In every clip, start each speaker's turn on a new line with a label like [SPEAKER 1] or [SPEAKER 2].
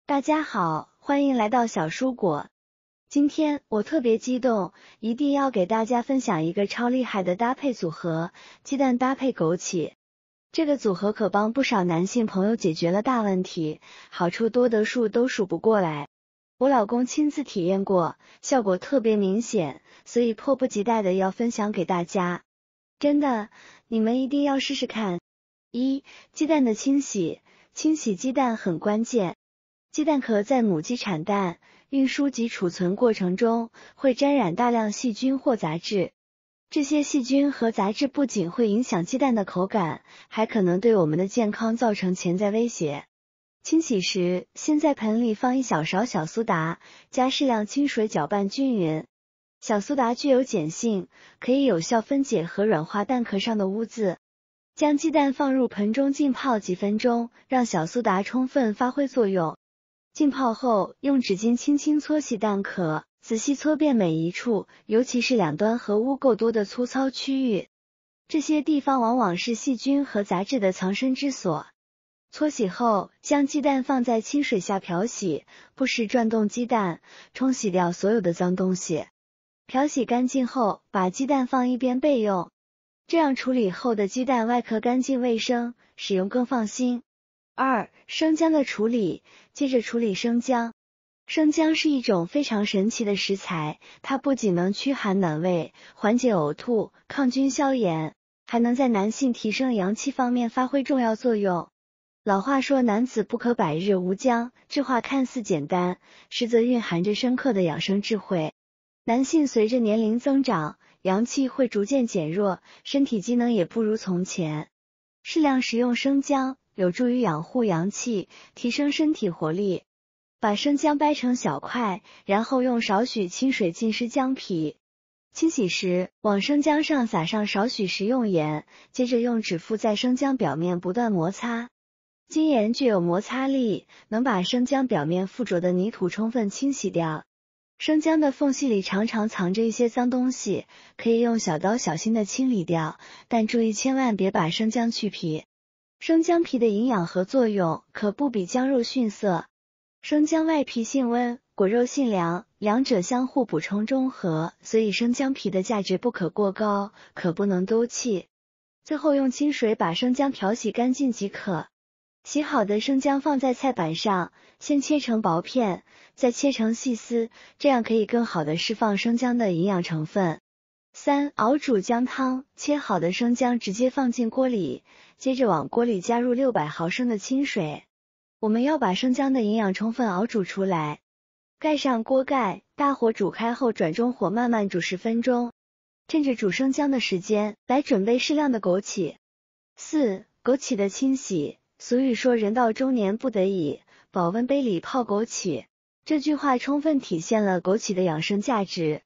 [SPEAKER 1] 大家好，欢迎来到小蔬果。今天我特别激动，一定要给大家分享一个超厉害的搭配组合——鸡蛋搭配枸杞。这个组合可帮不少男性朋友解决了大问题，好处多得数都数不过来。我老公亲自体验过，效果特别明显，所以迫不及待的要分享给大家。真的，你们一定要试试看。1. 鸡蛋的清洗。清洗鸡蛋很关键。鸡蛋壳在母鸡产蛋、运输及储存过程中会沾染大量细菌或杂质。这些细菌和杂质不仅会影响鸡蛋的口感，还可能对我们的健康造成潜在威胁。清洗时，先在盆里放1小勺小苏打，加适量清水搅拌均匀。小苏打具有碱性，可以有效分解和软化蛋壳上的污渍。将鸡蛋放入盆中浸泡几分钟，让小苏打充分发挥作用。浸泡后，用纸巾轻轻搓洗蛋壳，仔细搓遍每一处，尤其是两端和污垢多的粗糙区域。这些地方往往是细菌和杂质的藏身之所。搓洗后，将鸡蛋放在清水下漂洗，不时转动鸡蛋，冲洗掉所有的脏东西。漂洗干净后，把鸡蛋放一边备用。这样处理后的鸡蛋外壳干净卫生，使用更放心。2. 生姜的处理。接着处理生姜。生姜是一种非常神奇的食材，它不仅能驱寒暖胃、缓解呕吐、抗菌消炎，还能在男性提升阳气方面发挥重要作用。老话说男子不可百日无姜，这话看似简单，实则蕴含着深刻的养生智慧。男性随着年龄增长，阳气会逐渐减弱，身体机能也不如从前。适量食用生姜，有助于养护阳气，提升身体活力。把生姜掰成小块，然后用少许清水浸湿姜皮。清洗时，往生姜上撒上少许食用盐，接着用指腹在生姜表面不断摩擦。精盐具有摩擦力，能把生姜表面附着的泥土充分清洗掉。生姜的缝隙里常常藏着一些脏东西，可以用小刀小心的清理掉，但注意千万别把生姜去皮。生姜皮的营养和作用可不比姜肉逊色。生姜外皮性温，果肉性凉，两者相互补充中和，所以生姜皮的价值不可过高，可不能丢弃。最后用清水把生姜漂洗干净即可。洗好的生姜放在菜板上，先切成薄片，再切成细丝，这样可以更好的释放生姜的营养成分。3. 熬煮姜汤。切好的生姜直接放进锅里，接着往锅里加入600毫升的清水。我们要把生姜的营养充分熬煮出来。盖上锅盖，大火煮开后转中火慢慢煮10分钟。趁着煮生姜的时间，来准备适量的枸杞。4. 枸杞的清洗。俗语说人到中年不得已，保温杯里泡枸杞。这句话充分体现了枸杞的养生价值。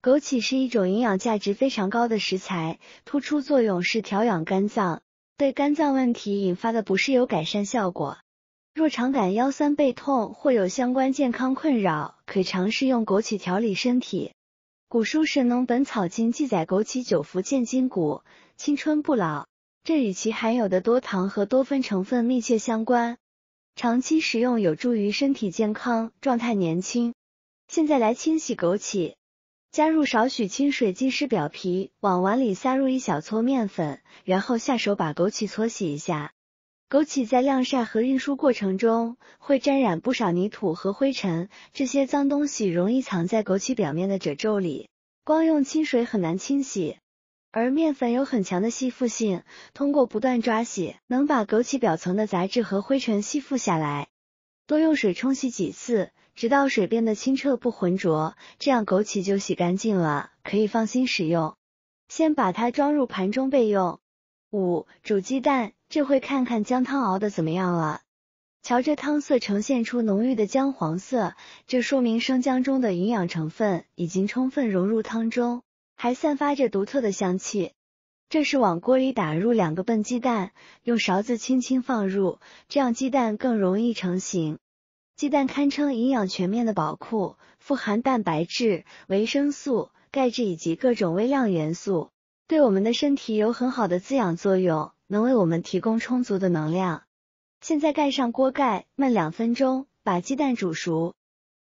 [SPEAKER 1] 枸杞是一种营养价值非常高的食材，突出作用是调养肝脏，对肝脏问题引发的不适有改善效果。若常感腰酸背痛或有相关健康困扰，可尝试用枸杞调理身体。古书《神农本草经》记载枸杞久服健筋骨，青春不老，这与其含有的多糖和多酚成分密切相关。长期食用有助于身体健康，状态年轻。现在来清洗枸杞。加入少许清水浸湿表皮，往碗里撒入1小撮面粉，然后下手把枸杞搓洗一下。枸杞在晾晒和运输过程中会沾染不少泥土和灰尘，这些脏东西容易藏在枸杞表面的褶皱里，光用清水很难清洗。而面粉有很强的吸附性，通过不断抓洗，能把枸杞表层的杂质和灰尘吸附下来。多用水冲洗几次，直到水变得清澈不浑浊，这样枸杞就洗干净了，可以放心使用。先把它装入盘中备用。5. 煮鸡蛋。这回看看姜汤熬的怎么样了。瞧着汤色呈现出浓郁的姜黄色，这说明生姜中的营养成分已经充分融入汤中，还散发着独特的香气。这时往锅里打入2个笨鸡蛋，用勺子轻轻放入，这样鸡蛋更容易成型。鸡蛋堪称营养全面的宝库，富含蛋白质、维生素、钙质以及各种微量元素，对我们的身体有很好的滋养作用，能为我们提供充足的能量。现在盖上锅盖，焖2分钟，把鸡蛋煮熟。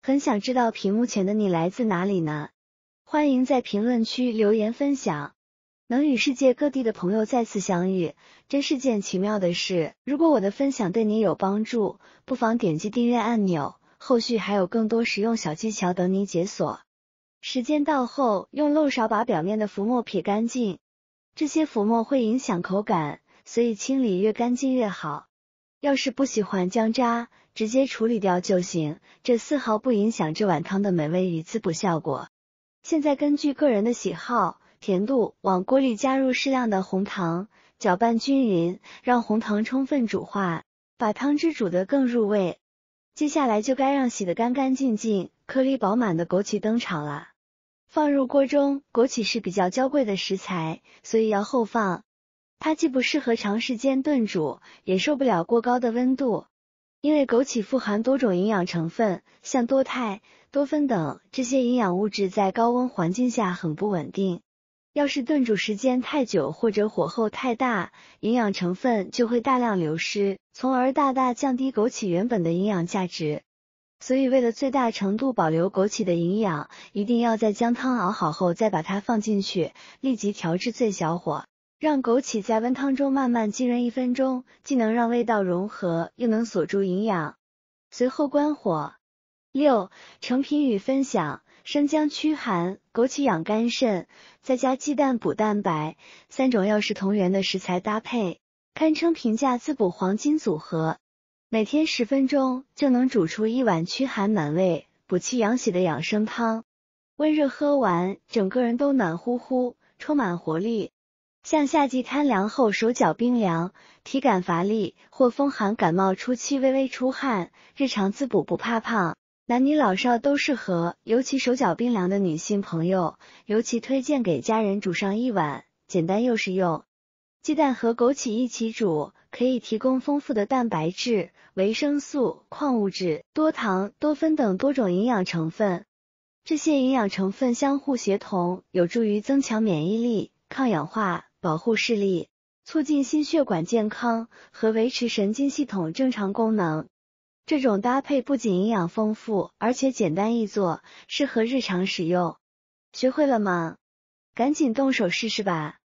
[SPEAKER 1] 很想知道屏幕前的你来自哪里呢？欢迎在评论区留言分享。能与世界各地的朋友再次相遇，真是件奇妙的事。如果我的分享对你有帮助，不妨点击订阅按钮，后续还有更多实用小技巧等你解锁。时间到后，用漏勺把表面的浮沫撇干净，这些浮沫会影响口感，所以清理越干净越好。要是不喜欢姜渣，直接处理掉就行，这丝毫不影响这碗汤的美味与滋补效果。现在根据个人的喜好、甜度，往锅里加入适量的红糖，搅拌均匀，让红糖充分煮化，把汤汁煮得更入味。接下来就该让洗得干干净净、颗粒饱满的枸杞登场了。放入锅中，枸杞是比较娇贵的食材，所以要后放。它既不适合长时间炖煮，也受不了过高的温度。因为枸杞富含多种营养成分，像多肽、多酚等，这些营养物质在高温环境下很不稳定。要是炖煮时间太久或者火候太大，营养成分就会大量流失，从而大大降低枸杞原本的营养价值。所以为了最大程度保留枸杞的营养，一定要在将汤熬好后再把它放进去，立即调至最小火，让枸杞在温汤中慢慢浸润1分钟，既能让味道融合，又能锁住营养。随后关火。6. 成品与分享：生姜驱寒，枸杞养肝肾，再加鸡蛋补蛋白，3种药食同源的食材搭配，堪称平价滋补黄金组合。每天10分钟就能煮出一碗驱寒暖胃、补气养血的养生汤，温热喝完，整个人都暖乎乎，充满活力。像夏季贪凉后手脚冰凉、体感乏力，或风寒感冒初期微微出汗，日常滋补不怕胖，男女老少都适合，尤其手脚冰凉的女性朋友，尤其推荐给家人煮上一碗，简单又实用。鸡蛋和枸杞一起煮，可以提供丰富的蛋白质、维生素、矿物质、多糖、多酚等多种营养成分。这些营养成分相互协同，有助于增强免疫力、抗氧化、保护视力，促进心血管健康和维持神经系统正常功能。这种搭配不仅营养丰富，而且简单易做，适合日常使用。学会了吗？赶紧动手试试吧！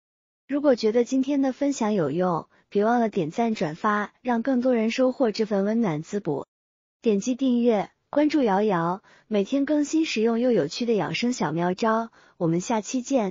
[SPEAKER 1] 如果觉得今天的分享有用，别忘了点赞转发，让更多人收获这份温暖滋补。点击订阅，关注瑶瑶，每天更新实用又有趣的养生小妙招，我们下期见。